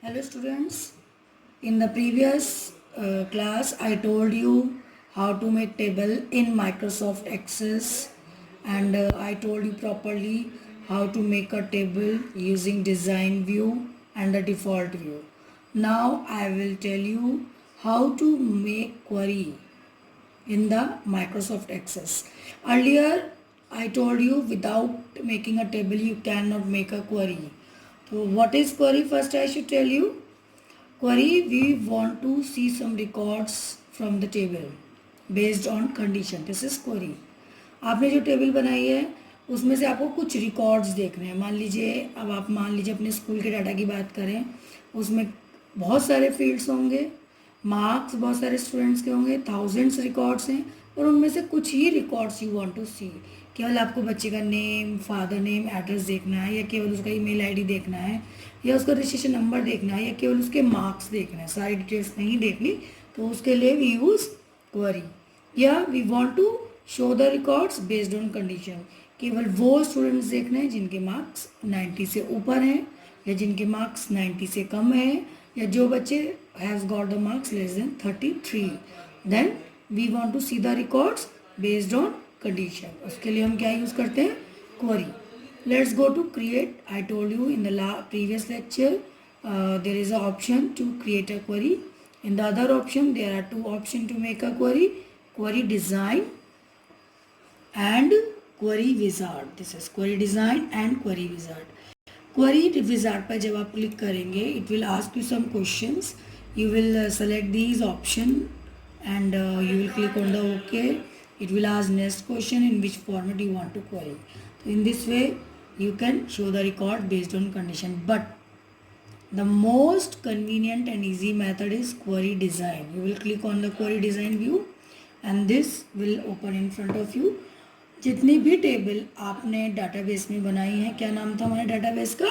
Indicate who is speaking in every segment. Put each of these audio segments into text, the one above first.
Speaker 1: Hello students, in the previous class I told you how to make table in Microsoft Access and I told you properly how to make a table using design view and the default view. Now I will tell you how to make query in the Microsoft Access. Earlier I told you without making a table you cannot make a query. So what is query? First I should tell you. Query, we want to see some records from the table based on condition. This is query. आपने जो table बनाई है उसमें से आपको कुछ records देखने हैं. मान लीजिए अब आप मान लीजिए अपने स्कूल के डाटा की बात करें, उसमें बहुत सारे फील्ड्स होंगे, मार्क्स बहुत सारे स्टूडेंट्स के होंगे, थाउजेंड्स रिकॉर्ड्स हैं और उनमें से कुछ ही रिकॉर्ड्स यू वांट टू सी. केवल आपको बच्चे का नेम, फादर नेम, एड्रेस देखना है या केवल उसका ईमेल आईडी देखना है या उसका रजिस्ट्रेशन नंबर देखना है या केवल उसके मार्क्स देखना है, सारी डिटेल्स नहीं देखनी, तो उसके लिए वी यूज़ क्वेरी. या we want to show the records based on condition. केवल वो स्टूडेंट्स देखने हैं जिनके मार्क्स 90 से ऊपर हैं या जिनके मार्क्स 90 से कम हैं या जो बच्चे has got the marks less than 33. Then we want to see the records based on condition. उसके लिए हम क्या यूज़ करते हैं? Query. Let's go to create. I told you in the previous lecture there is an option to create a query. In the other option there are two options to make a query: query design and query wizard. This is query design and query wizard. Query wizard पर जब आप click करेंगे it will ask you some questions. You will select these option and you will click on the OK. It will ask next question in which format you want to query. So in this way you can show the record based on condition, but the most convenient and easy method is query design. You will click on the query design view and this will open in front of you. जितनी भी table आपने database में बनाई है, क्या नाम था हमारे डाटाबेस का?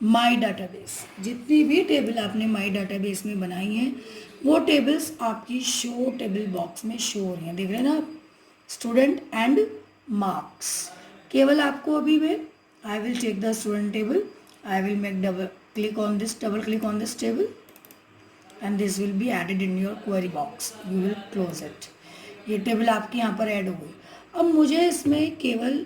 Speaker 1: माई डाटाबेस. जितनी भी टेबल आपने माई डाटाबेस में बनाई हैं वो टेबल्स आपकी शो टेबल बॉक्स में शो हो रही हैं. देख रहे हैं ना आप? Student and marks. केवल आपको अभी में I will take the student table. I will make double click on this table and this will be added in your query box. You will close it. ये टेबल आपकी यहाँ पर add हो गई. अब मुझे इसमें केवल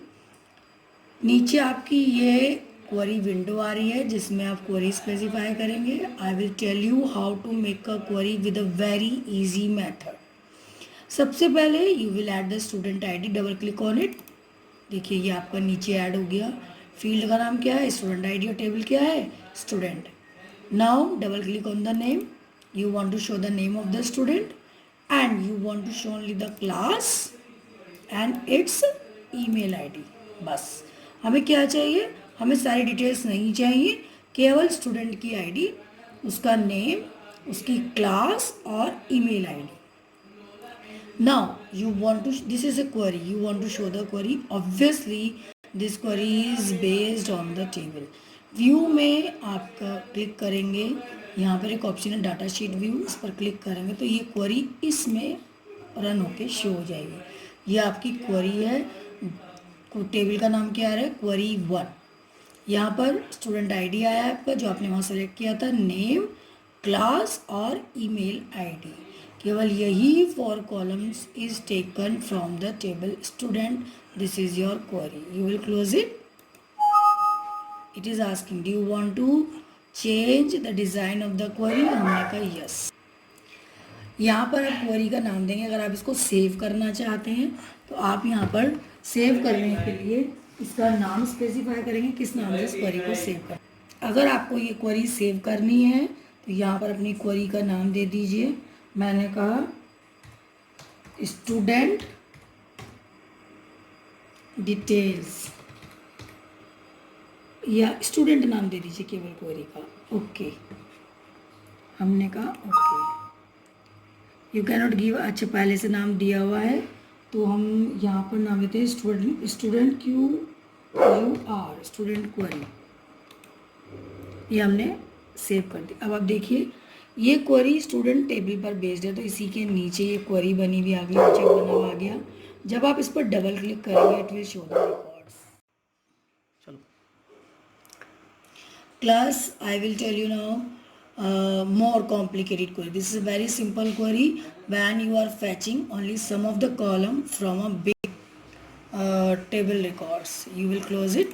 Speaker 1: नीचे आपकी ये क्वेरी विंडो आ रही है जिसमें आप क्वेरी स्पेसिफाई करेंगे. I will tell you how to make a query with a very easy method. सबसे पहले you will add the student ID. Double click on it. देखिए ये आपका नीचे ऐड हो गया. फील्ड का नाम क्या है? Student ID. और टेबल क्या है? Student. Now double click on the name. You want to show the name of the student and you want to show only the class and its email ID. बस हमें क्या चाहिए? हमें सारी details नहीं चाहिए, केवल स्टूडेंट की आईडी, उसका नेम, उसकी क्लास और email ID. Now you want to, this is a query, you want to show the query. Obviously this query is based on the table. View में आप क्लिक करेंगे, यहाँ पर एक ऑप्शन है डाटा शीट व्यू, इस पर क्लिक करेंगे तो ये क्वेरी इसमें रन होके शो हो जाएगी. ये आपकी क्वेरी है. टेबल का नाम क्या आ रहा है? क्वेरी 1. यहाँ पर स्टूडेंट आईडी आया है आपका जो आपने वहाँ सेलेक्ट किया था, नेम, क्लास और ईमेल आईडी. केवल यही 4 columns is taken from the table student. This is your query. You will close it. It is asking do you want to change the design of the query. हमने कहा yes. यहाँ पर आप query का नाम देंगे. अगर आप इसको सेव करना चाहते हैं तो आप यहाँ पर सेव करने के लिए इसका नाम स्पेसिफाई करेंगे, किस नाम से इस क्वेरी को सेव कर. अगर आपको ये क्वेरी सेव करनी है तो यहाँ पर अपनी क्वेरी का नाम दे दीजिए. मैंने कहा स्टूडेंट डिटेल्स या स्टूडेंट नाम दे दीजिए केवल क्वेरी का. ओके. हमने कहा okay. You can not give. अच्छा पहले से नाम दिया हुआ है तो हम यहाँ पर नाम देते हैं स्टूडेंट QUR स्टूडेंट क्वेरी. ये हमने सेव कर दी. अब आप देखिए ये क्वेरी स्टूडेंट टेबल पर बेस्ड है तो इसी के नीचे ये क्वेरी बनी हुई आ गई, नीचे बना हुआ आ गया. जब आप इस पर डबल क्लिक करेंगे it will show the records. चलो class, I will tell you now more complicated query. This is a very simple query when you are fetching only some of the column from a big table records. You will close it.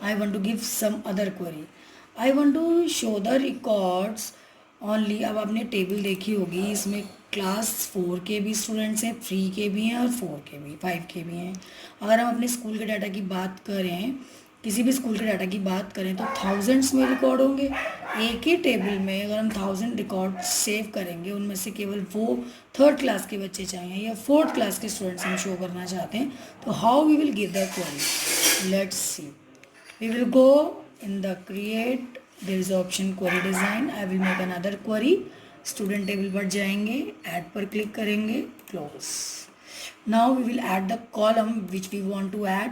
Speaker 1: I want to give some other query. I want to show the records only. अब आपने table देखी होगी, इसमें class 4 के भी students हैं, 3 के भी हैं और 4 के भी, 5 के भी हैं. अगर हम अपने स्कूल के डाटा की बात करें, किसी भी स्कूल के डाटा की बात करें तो थाउजेंड्स में रिकॉर्ड होंगे. एक ही टेबल में अगर हम 1000 रिकॉर्ड सेव करेंगे, उनमें से केवल वो 3rd क्लास के बच्चे चाहिए या 4th क्लास के स्टूडेंट्स हम शो करना चाहते हैं, तो how we will give the query. Let's see. We will go in the create, there is option query design. I will make another query. Student table पर जाएंगे, ऐड पर click करेंगे, close. Now we will add the column which we want to add.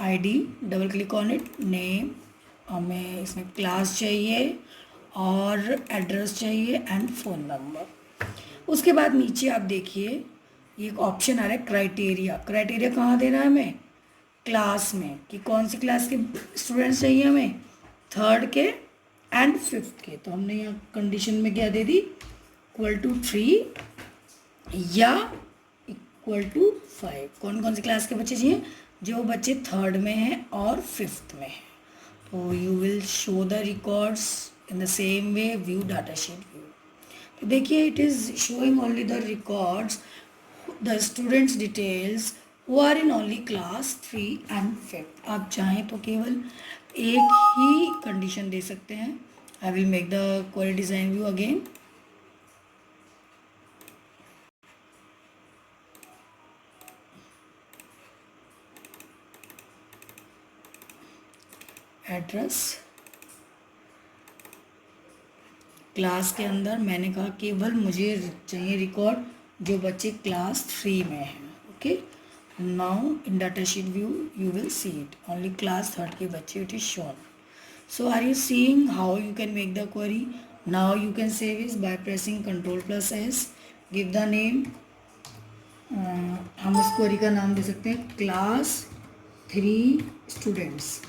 Speaker 1: ID, double click on it. Name, हमें इसमें class चाहिए और address चाहिए and phone number. उसके बाद नीचे आप देखिए ये एक ऑप्शन आ रहा है क्राइटेरिया. क्राइटेरिया कहाँ देना है हमें? क्लास में, कि कौन सी क्लास के स्टूडेंट्स चाहिए हमें? 3rd के एंड 5th के. तो हमने यहाँ कंडीशन में क्या दे दी? =3 या =5. कौन कौन सी क्लास के बच्चे चाहिए? जो बच्चे 3rd में हैं और 5th में हैं. तो you will show the records in the same way. View data sheet view. तो देखिए it is showing only the records, the students details who are in only class 3 and 5th. आप चाहें तो केवल एक ही कंडीशन दे सकते हैं. आई will make the query design view again. Address class के अंदर मैंने कहा केवल मुझे चाहिए रिकॉर्ड जो बच्चे क्लास 3 में हैं. Okay. Now in data sheet view you will see it only class 3rd के बच्चे it is shown. So are you seeing how you can make the query? Now you can save is by pressing Ctrl+S. Give the name. हम इस query का नाम दे सकते हैं class 3 students.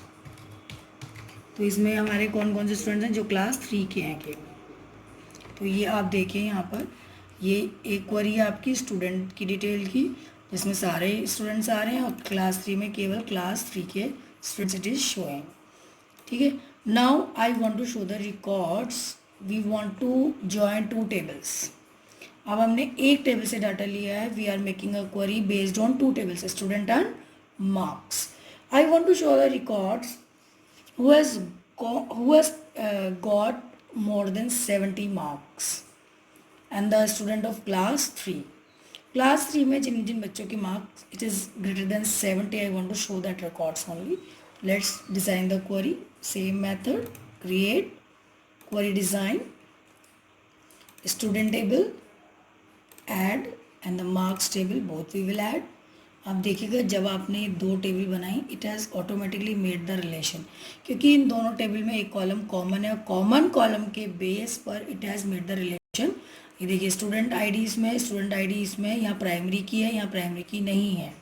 Speaker 1: तो इसमें हमारे कौन कौन से स्टूडेंट्स हैं? जो क्लास 3 के हैं केवल. तो ये आप देखें यहाँ पर, ये एक क्वेरी है आपकी स्टूडेंट की डिटेल की, जिसमें सारे स्टूडेंट्स आ रहे हैं और क्लास 3 में केवल क्लास 3 के स्टूडेंट्स इट इज़ शोइंग. ठीक है. Now I want to show the records. We want to join 2 tables. अब हमने एक टेबल से डाटा लिया है. We are making a query based on 2 tables, student and marks. I want to show the records who has got more than 70 marks and the student of class 3. Class 3 में जिन जिन बच्चों की marks it is greater than 70, I want to show that records only. Let's design the query. Same method, create, query design, student table, add and the marks table both we will add. आप देखिएगा जब आपने 2 table बनाई it has automatically made the relation, क्योंकि इन दोनों table में एक column common है और कॉमन कॉलम के बेस पर it has made the relation. ये देखिए स्टूडेंट आईडी इसमें, स्टूडेंट आईडी इसमें, यहाँ प्राइमरी की है, यहाँ प्राइमरी की नहीं है.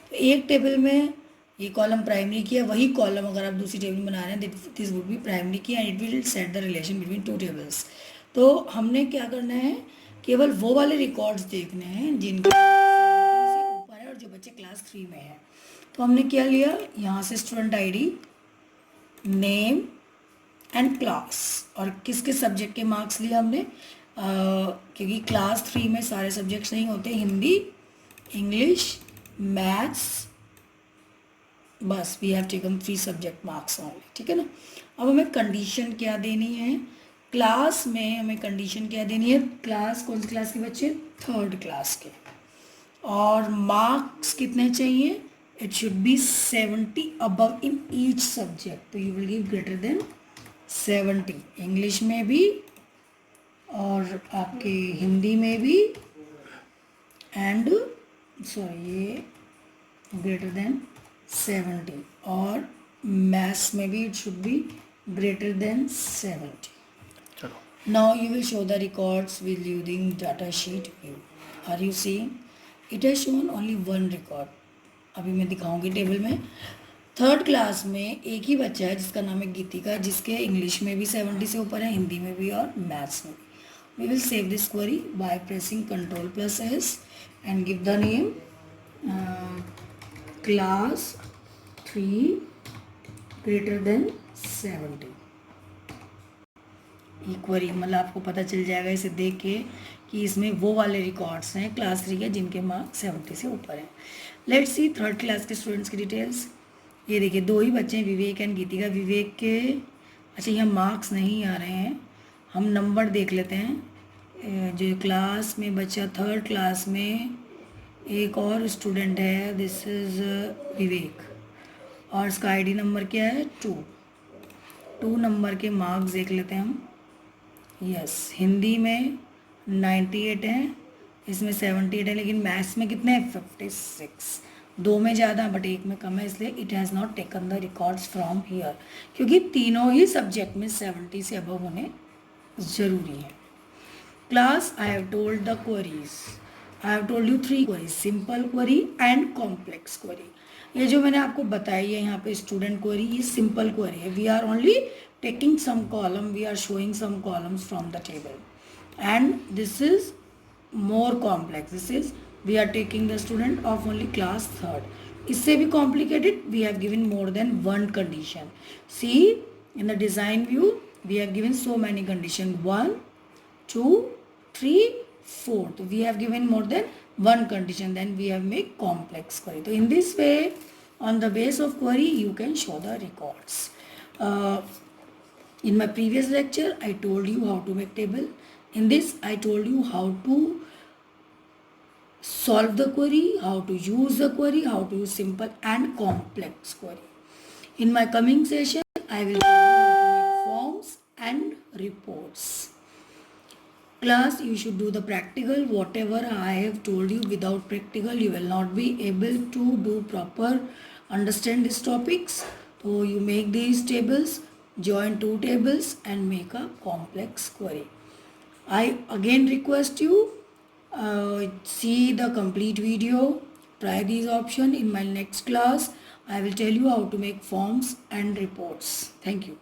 Speaker 1: तो एक टेबल में ये कॉलम प्राइमरी की है, वही कॉलम अगर आप दूसरी टेबल बना रहे हैं दिस वुड बी प्राइमरी की and it will set the relation between 2 tables. तो हमने क्या करना है? केवल वो वाले रिकॉर्ड्स देखने हैं जिनके जो बच्चे क्लास 3 में हैं. तो हमने क्या लिया? यहाँ से student ID, name and class, और किस किस सब्जेक्ट के मार्क्स लिए हमने, क्योंकि क्लास 3 में सारे सब्जेक्ट्स नहीं होते, हिंदी, इंग्लिश, मैथ्स, बस we have taken 3 subject marks only. ठीक है ना. अब हमें कंडीशन क्या देनी है? क्लास में हमें कंडीशन क्या देनी है? क्लास कौन सी क्लास के बच्चे? 3rd क्लास के. और मार्क्स कितने चाहिए? It should be 70 above in each subject. तो you will give greater than 70. English में भी और आपके हिंदी में भी एंड ये ग्रेटर देन 70 और मैथ्स में भी it should be greater than 70. Now you will show the records with using data sheet view. Are you seeing? It has shown only 1 record. अभी मैं दिखाऊंगी टेबल में. थर्ड क्लास में एक ही बच्चा है जिसका नाम है गीतिका, जिसके इंग्लिश में भी 70 से ऊपर है, हिंदी में भी और मैथ्स में भी। We will save this query by pressing Ctrl+S and give the name class 3 greater than 70। ये क्वेरी मतलब आपको पता चल जाएगा इसे देख के कि इसमें वो वाले रिकॉर्ड्स हैं क्लास 3 के जिनके मार्क्स 70 से ऊपर हैं। लेट्स सी थर्ड क्लास के स्टूडेंट्स की डिटेल्स। ये देखिए दो ही बच्चे हैं, विवेक एंड गीतिका। विवेक के अच्छा यहाँ मार्क्स नहीं आ रहे हैं, हम नंबर देख लेते हैं। जो क्लास में बच्चा थर्ड क्लास में एक और स्टूडेंट है, दिस इज़ विवेक, और इसका आईडी नंबर क्या है 2 नंबर के मार्क्स देख लेते हैं हम। यस, हिंदी में 98 हैं, इसमें 78 है, लेकिन मैथ्स में कितने हैं 56। दो में ज़्यादा बट एक में कम है, इसलिए it has not taken the records from here, क्योंकि तीनों ही सब्जेक्ट में 70 से अबव होने ज़रूरी है। Class, I have told the queries, I have told you 3 queries, simple query and complex query. ये जो मैंने आपको बताई है यहाँ पे स्टूडेंट क्वेरी, ये सिंपल क्वेरी है। We are only taking some column, we are showing some columns from the table, and this is more complex. This is we are taking the student of only class 3rd. इससे भी complicated, we have given more than one condition. See in the design view we have given so many condition, 1 2 3 4, we have given more than one condition, then we have made complex query. So in this way, on the base of query you can show the records. In my previous lecture, I told you how to make table. In this, I told you how to solve the query, how to use the query, how to use simple and complex query. In my coming session, I will tell you how to make forms and reports. Class, you should do the practical. Whatever I have told you, without practical, you will not be able to do proper, understand these topics. So you make these tables, join 2 tables and make a complex query. I again request you see the complete video, try these options. In my next class I will tell you how to make forms and reports. Thank you.